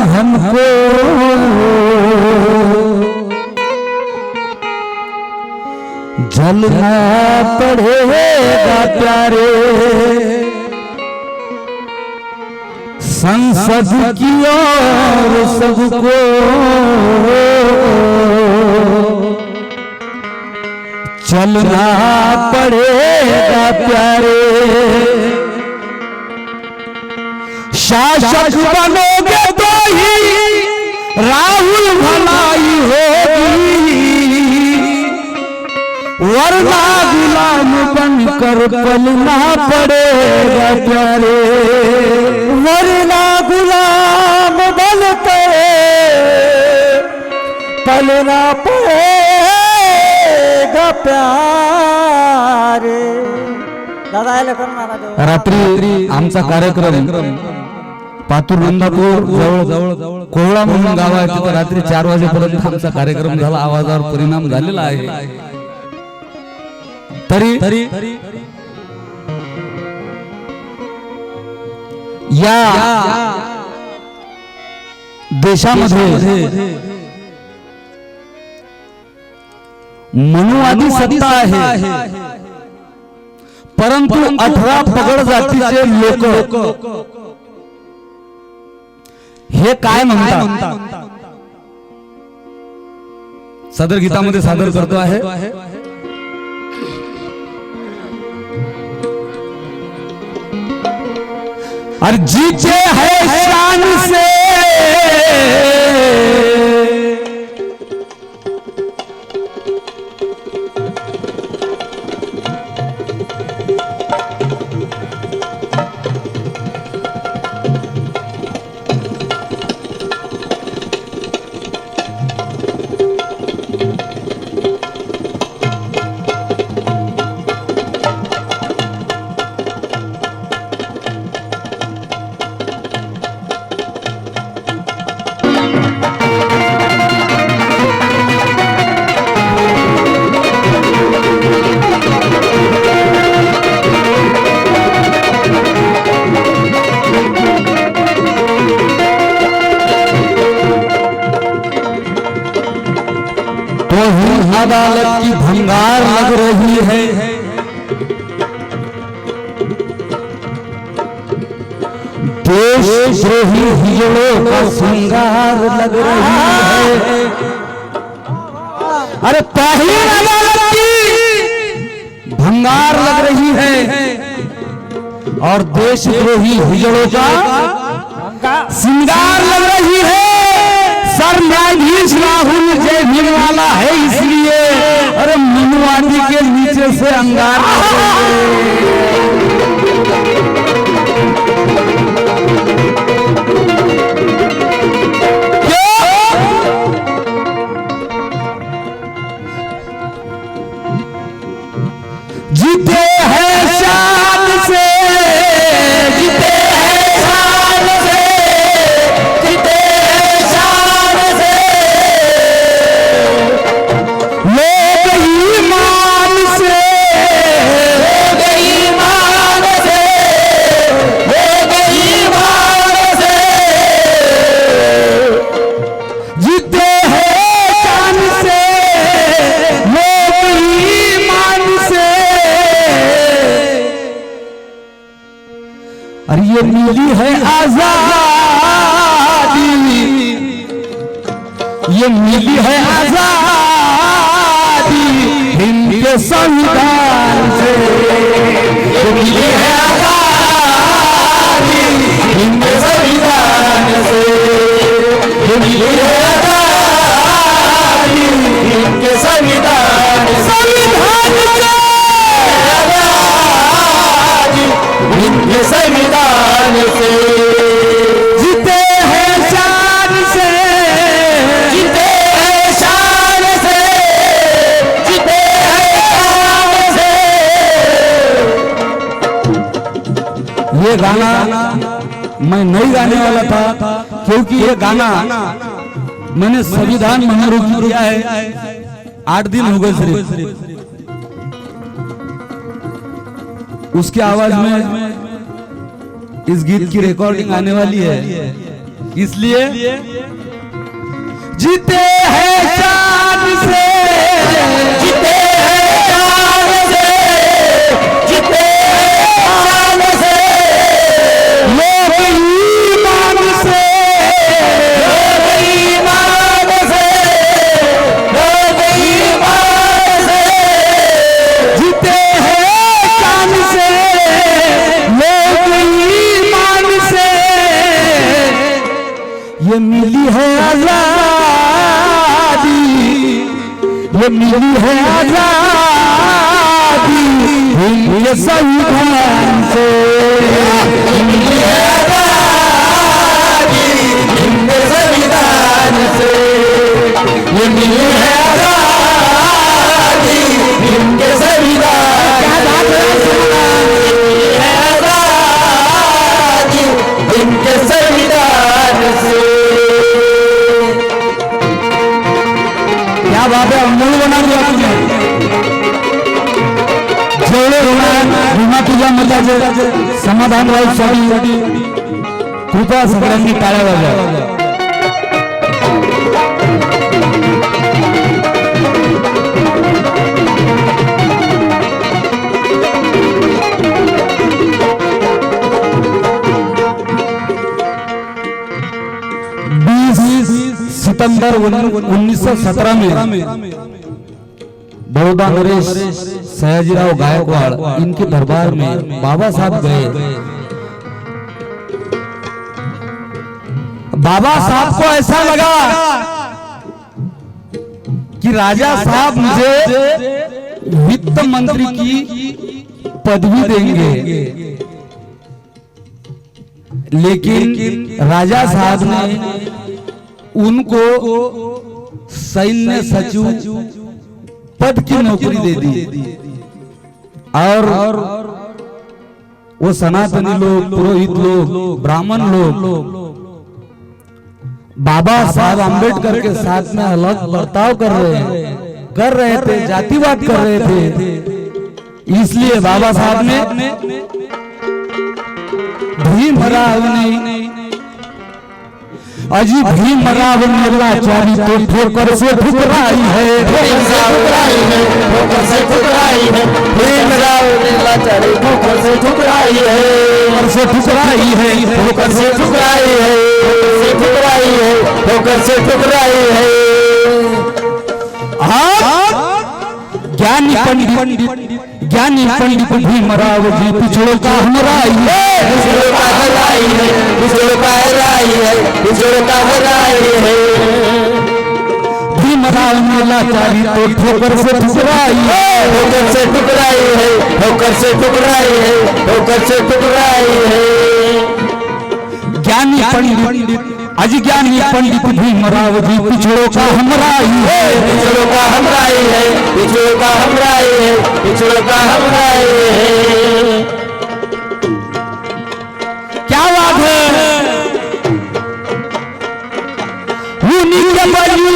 हमको जलना पड़ेगा प्यारे, संसद की ओर सबको चलना पड़ेगा प्यारे। शासक बनोगे तो ही राहुल भलाई होगी, वरना गुलाम बनकर पलना पड़ेगा प्यारे, वरना गुलाम बनकर पलना पड़ेगा प्यारे। दादा रात्री आमचा कार्यक्रम पातूर नंदापूर जवळ कोहळा म्हणून गाव आहे, तिथे रात्री 4 वाजेपर्यंत आमचा कार्यक्रम झाला, आवाजावर परिणाम झालेला आहे। तरी या देशामध्ये मनुवादी सत्ता आहे, परंतु 18 पगड जातीचे लोक हे काय म्हणतात सदर गीतामध्ये सादर करतो आहे। और जीते है शान से अदालत की भंगार लग रही है, देशद्रोही हिजड़ों का श्रृंगार लग रही है। अरे पहली अदालत की भंगार लग रही है और देशद्रोही हिजड़ों का श्रृंगार लग रही है। सर न्यायाधीश राहुल जय भीम वाला है, इसलिए अरे मनुवादी के नीचे से अंगार जीते हैं शान से, जीते हैं शान से, जीते हैं शान से, लोग ईमान से, लोग ईमान से, लोग ईमान से, जीते हैं शान से, लोग ईमान से। और ये मिली है आजादी, ये मिली है आजादी हिंद के संविधान से, ये मिली है आजादी हिंद के संविधान से, ये मिली है आजादी हिंद के संविधान से, इनके संविधान से। जीते हैं शान से, जीते हैं शान से, जीते हैं शान से। ये गाना मैं नहीं गाने वाला था, क्योंकि ये गाना मैंने संविधान मनोरूप किया है, 8 दिन हो गए सिर्फ। उसके आवाज में इस गीत की रिकॉर्डिंग आने वाली है, इसलिए जीते हैं शान से, जीते हैं शान से, जीते हैं शान से, लोग ईमान से, लोग ईमान से, लोग ईमान से, जीते हैं शान से, लोग ईमान से, ये मिली है आजादी, ये मिली है आजादी ये संविधान से, मिली है आजादी इनके संविधान से, ये मिली है आजादी इनके संविधान से, इनके संविधान से। क्या बात है, मूल बना दिया तुझे जेवढे ऋणा तुझ्या मताचे समाधान व्हायसाठी कृपा सगळ्यांनी टाळ्या वाजवा. सितंबर 1917 में बड़ौदा नरेश सयाजीराव गायकवाड़ इनके दरबार में बाबा साहब गए. बाबा साहब को ऐसा लगा कि राजा साहब मुझे वित्त मंत्री की पदवी देंगे, लेकिन राजा साहब ने उनको सैन्य सचिव पद की नौकरी दे दी. और वो सनातनी लोग, पुरोहित लोग, ब्राह्मण लोग बाबा साहब आंबेडकर के साथ में अलग बर्ताव कर रहे थे, जातिवाद कर रहे थे. इसलिए बाबा साहब ने भीमराव ने अजी भीमराव लाचारी तो ठोकर से ठुकराई है, ठोकर से ठुकराई है, भीमराव लाचारी ठोकर से ठुकराई है, से ठुकराई है, ठोकर से ठुकराई है, ठुकराई है, ठोकर से ठुकराई है. ज्ञानी पंडित भीमराव जी पिछड़ों का हराई है, पिछड़ों का हराई है, पिछड़ों का हराई है, पिछड़ों का हराई है. भीमराव लाचारी तो ठोकर से ठुकराई है, ठोकर से ठुकराई है, ठोकर से ठुकराई है, ठोकर से ठुकराई है. ज्ञानी पंडित अजिज्ञानी पंडित भीमराव जी पिछड़ों का हमराई है, पिछड़ों का हमराई है, पिछड़ों का हमराई है, पिछड़ों का हमराई है. क्या बात है, उन्हीं के बली,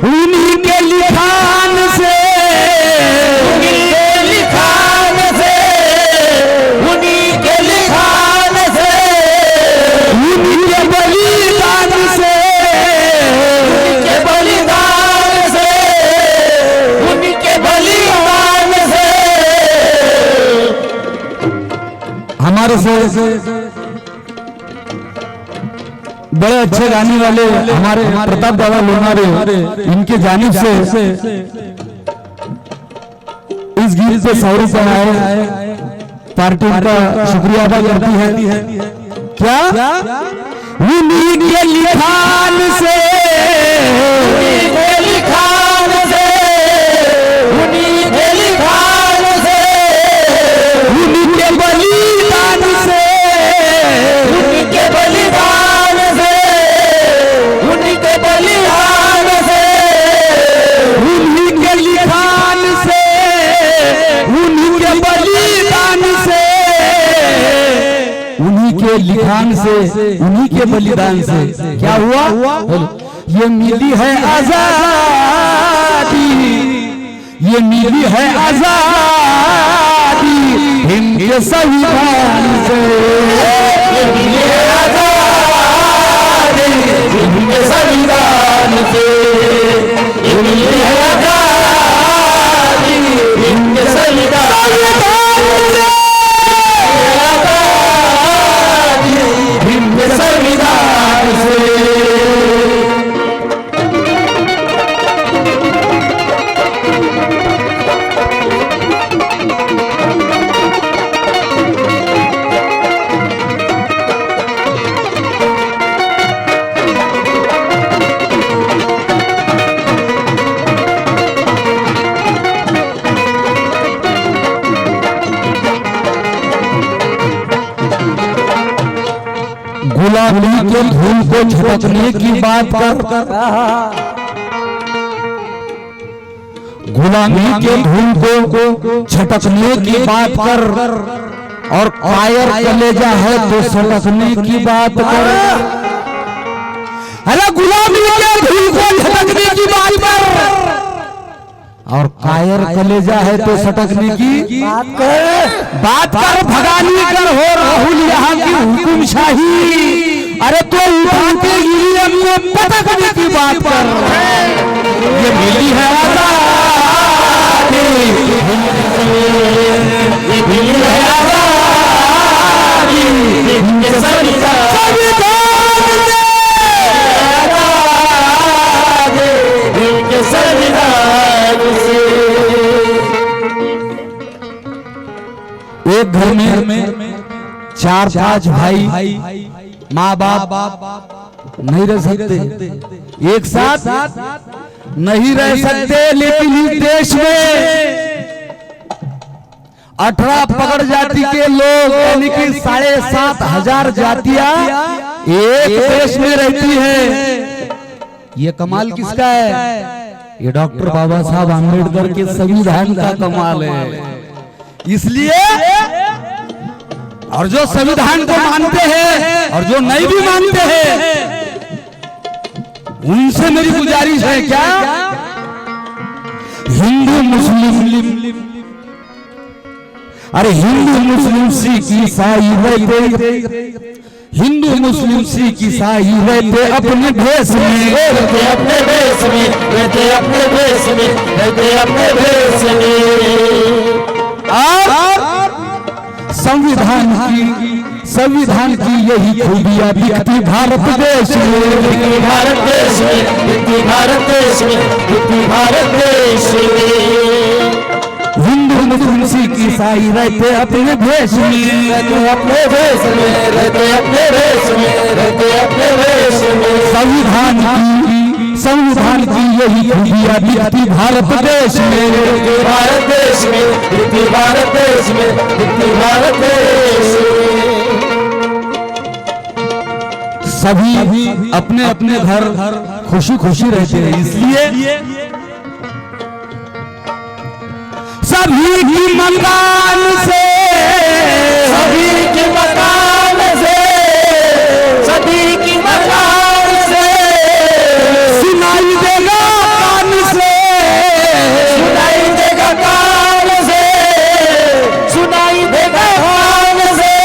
उन्हीं के लिखान से, उन्हीं के लिखान से, उन्हीं के लिखान से, उन्हीं के बलिदान से, उन्हीं के बलिदान से, उन्हीं के बलिदान से. हमारे से बड़े अच्छे गाने वाले हमारे प्रताप दादा लोनारे, इनके जानिब से इस गीत पे 100 रुपए आए. पार्टी उनका शुक्रिया अदा करती है. क्या उन्हीं के लिखान से, उन्हीं के लिखान से, उन्हीं के लिखान से, उन्हीं के बलिदान से, उन्हीं के बलिदान से, उन्हीं के बलिदान से, उन्हीं के लिखान से, उन्हीं के बलिदान से, उन्हीं के लिखान से, उन्हीं के बलिदान से क्या हुआ? ये मिली है आजादी, ये मिली है आजादी इनके संविधान से, ये मिली है आजादी गुलामी के धूल को झटकने की बात कर, गुलामी के धूल को झटकने की बात कर, और कायर कलेजा है तो सटकने की बात कर। अरे गुलामी के धूल को झटकने की बात कर, और कायर कलेजा है तो सटकने की बात कर। भगानी कर हो राहुल यहाँ की हुकुम शाही, अरे तो उठा के ईवीएम को पटकने की बात कर। ये मिली है आजादी, ये मिली है आजादी, ये संविधान के संविधान से। एक घर में चार पांच भाई माँ बाप नहीं रह सकते, एक साथ नहीं रह सकते, लेकिन इस देश में 18 पकड़ जाति के लोग यानी कि 7,500 जातियां एक देश में रहती है। ये कमाल किसका है? ये डॉक्टर बाबा साहब आम्बेडकर के संविधान का कमाल है। इसलिए और जो संविधान को मानते हैं और जो नहीं भी मानते हैं, उनसे मेरी गुजारिश है क्या, हिंदू मुस्लिम, अरे हिंदू मुस्लिम सिख ईसाई रहते, हिंदू मुस्लिम सिख ईसाई रहते अपने देश में, रहते अपने देश में, रहते अपने देश में, रहते अपने देश में। और संविधान की यही खूबियां दिखती भारत देश में, दिखती भारत देश में, दिखती भारत देश में, दिखती भारत देश में। हिंदू मुस्लिम सिख ईसाई रहते अपने देश में, रहते अपने देश में, रहते अपने देश में, रहते अपने देश में। संविधान की यही खूबियां दिखती भारत देश में, दिखती भारत देश में, दिखती भारत देश में, दिखती भारत देश में। सभी अपने अपने घर खुशी खुशी रहते हैं, इसलिए सभी की मकान से, सभी की मकान से, सभी की मकान से सुनाई देगा कान से, सुनाई देगा कान से, सुनाई देगा कान से।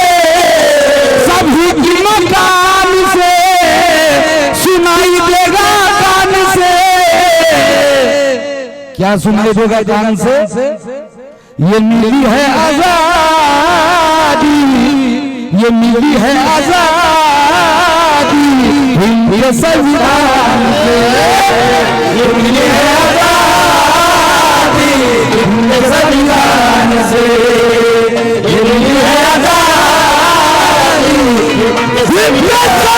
सभी की मकान से सुनाई देगा कान से। क्या सुनाई देगा कान से? ये मिली है आजादी, ये मिली है आजादी हिंद के संविधान से, ये मिली है आजादी हिंद के संविधान से, ये मिली है आजादी हिंद के संविधान से।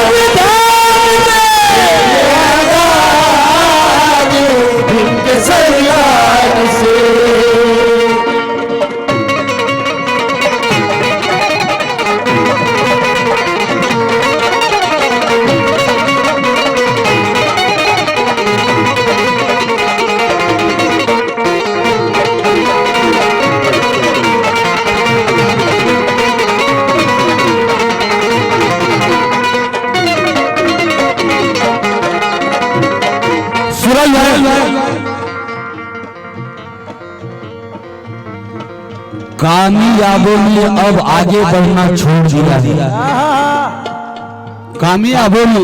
कामयाबों ने अब आगे बढ़ना छोड़ दिया, कामयाबों ने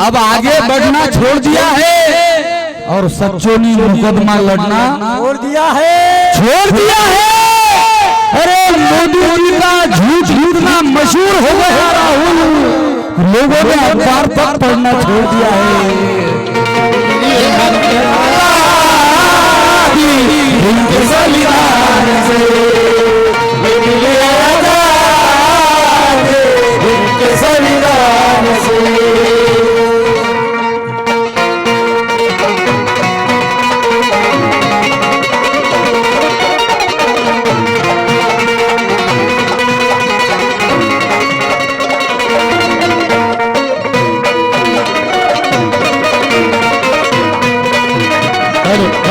अब आगे बढ़ना छोड़ दिया है, और सच्चों ने मुकदमा लड़ना छोड़ दिया है, छोड़ दिया है। अरे मोदी जी का झूठ इतना मशहूर हो गया राहुल, लोगों ने अखबार तक पढ़ना छोड़ दिया है। संविधान से संविधान से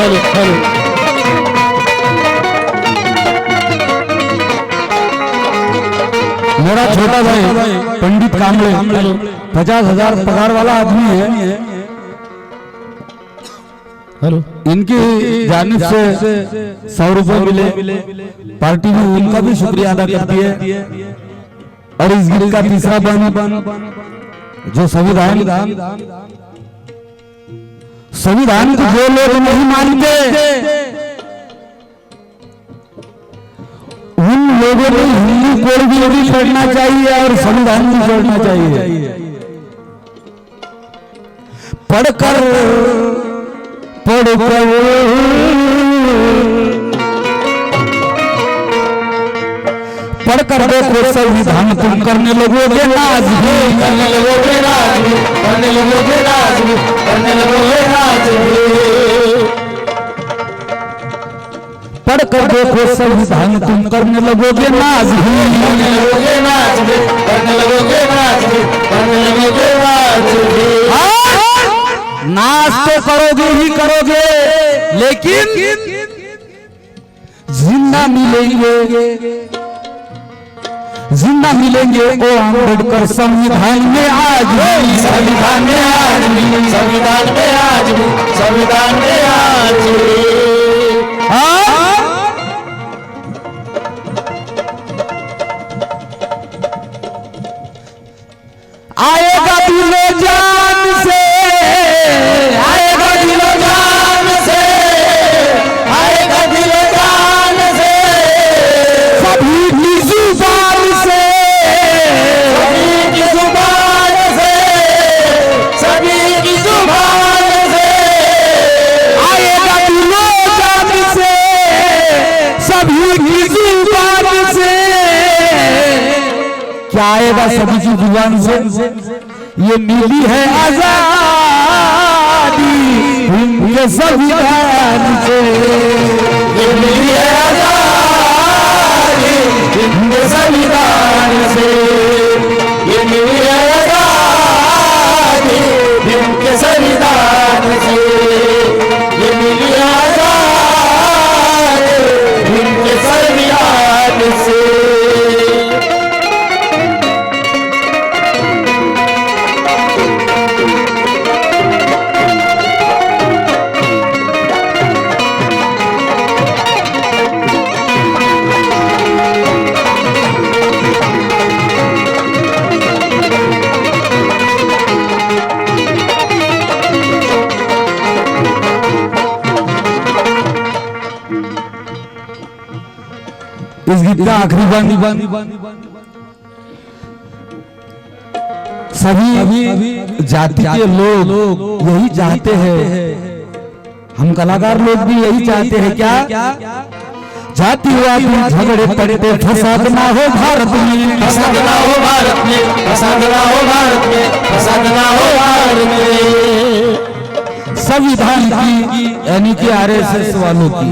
हेलो हेलो मेरा छोटा भाई पंडित कामले 50,000 पगार वाला आदमी है। हेलो इनकी जानिब से 100 रुपए मिले, पार्टी में उनका भी शुक्रिया अदा करती है। और इस गीत का तीसरा बन जो संविधान को जो लोग नहीं मानते उन लोगों ने हिंदू कोड भी छोड़ना चाहिए और संविधान भी छोड़ना चाहिए। पढ़कर देखो संविधान तुम करने लगोगे राज भी, करने लगोगे राज भी, करने लगोगे राज भी, करने लगोगे राज भी। पढ़कर देखो संविधान तुम करने लगोगे नाज भी, करने लगोगे नाच भी, करने लगोगे नाच भी, करने लगोगे नाच भी। नाच तो करोगे ही करोगे, लेकिन जिंदा मिलेंगे ओ अम्बेडकर संविधान में आज भी, संविधान में आज भी, संविधान में आज भी, संविधान में आज भी। आएगा दिलो जान से, आएगा दिलो जान से, आएगा दिलो जान से, सभी की जुबान से, सभी की जुबान से, सभी की जुबान से। आएगा दिलो जान से, सभी की जुबान से। क्या आएगा सभी की जुबान से? ये मिली है आजादी ये संविधान से, ये मिली है आजादी इनके संविधान से, ये मिली है आजादी इनके संविधान से, ये मिली है आजादी इनके संविधान से। इस गीत का आखिरी बानी सभी जाति के लोग यही चाहते हैं, हम कलाकार लोग भी यही चाहते हैं। क्या जातिवादी झगड़े पड़ते फसाद ना हो भारत में, फसाद ना हो भारत में, फसाद ना हो भारत में, फसाद ना हो भारत में। संविधान की यानी कि आरएसएस वालों की,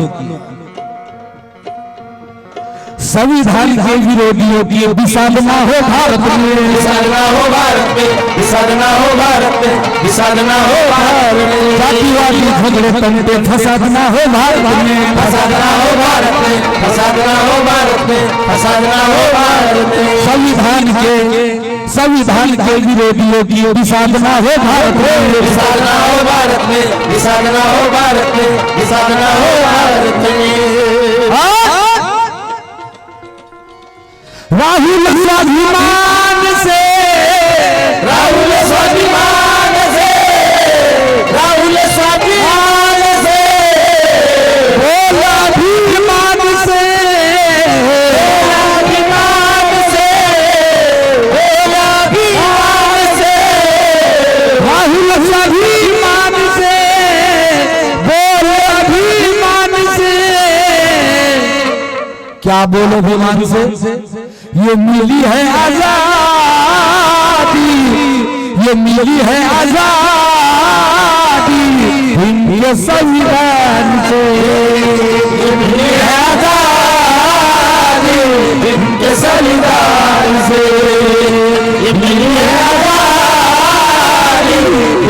संविधान के विरोधियों की विषाद ना हो भारत में, विषाद ना हो भारत में, विषाद ना हो भारत में, विषाद ना हो भारत में। जातिवादी झगड़े पड़ते फसाद ना हो भारत में, फसाद ना हो भारत में, फसाद ना हो भारत में, फसाद ना हो भारत में। संविधान के विरोधियों की विषाद ना हो भारत में, विषाद ना हो भारत में, विषाद ना हो भारत में, विषाद ना हो भारत में। राहुल स्वाभिमान से, राहुल स्वाभिमान से, राहुल स्वाभिमान से, बोला अभिमान से, बोला अभिमान से, बोला अभिमान से। राहुल स्वाभिमान से, बोलो अभिमान से। क्या बोलो अभिमान से? ये मिली है आजादी, ये मिली है आजादी इनके संविधान से, ये मिली है आजादी इनके संविधान से, ये मिली है आजादी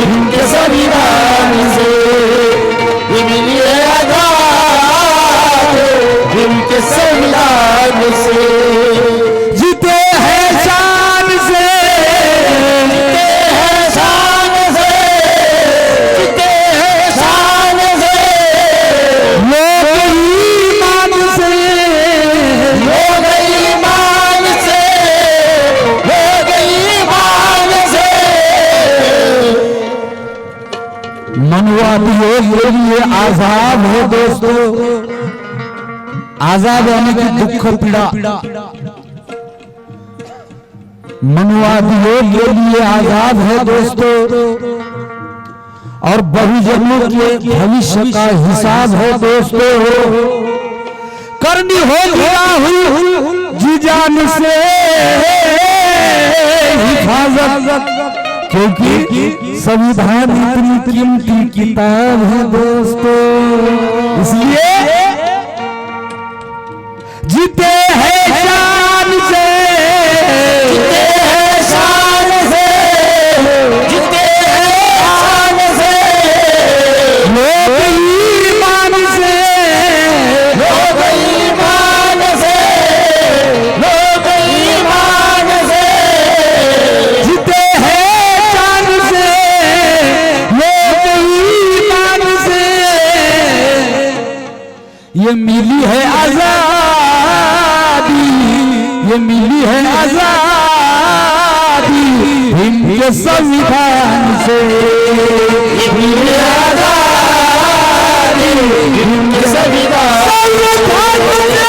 इनके संविधान से, ये मिली है मनुवादियों के लिए आजाद है दोस्तों। आजाद होने की दुख पीड़ा, मनुवादियों के लिए आजाद है दोस्तों, और बहुजनों के भविष्य का हिसाब है दोस्तों। करनी होगी राहुल जी जान से हिफाजत, क्योंकि संविधान इतनी कीमती किताब है दोस्तों। इसलिए जीते हैं शान से, जीते हैं शान से, जीते हैं शान से, लोग ईमान से, लोग ईमान से, लोग ईमान से, जीते हैं शान से, लोग ईमान से। ये मिली है आजादी, ये मिली है आजादी हिंद के संविधान से। ये मिली आजादी हिंद के संविधान से।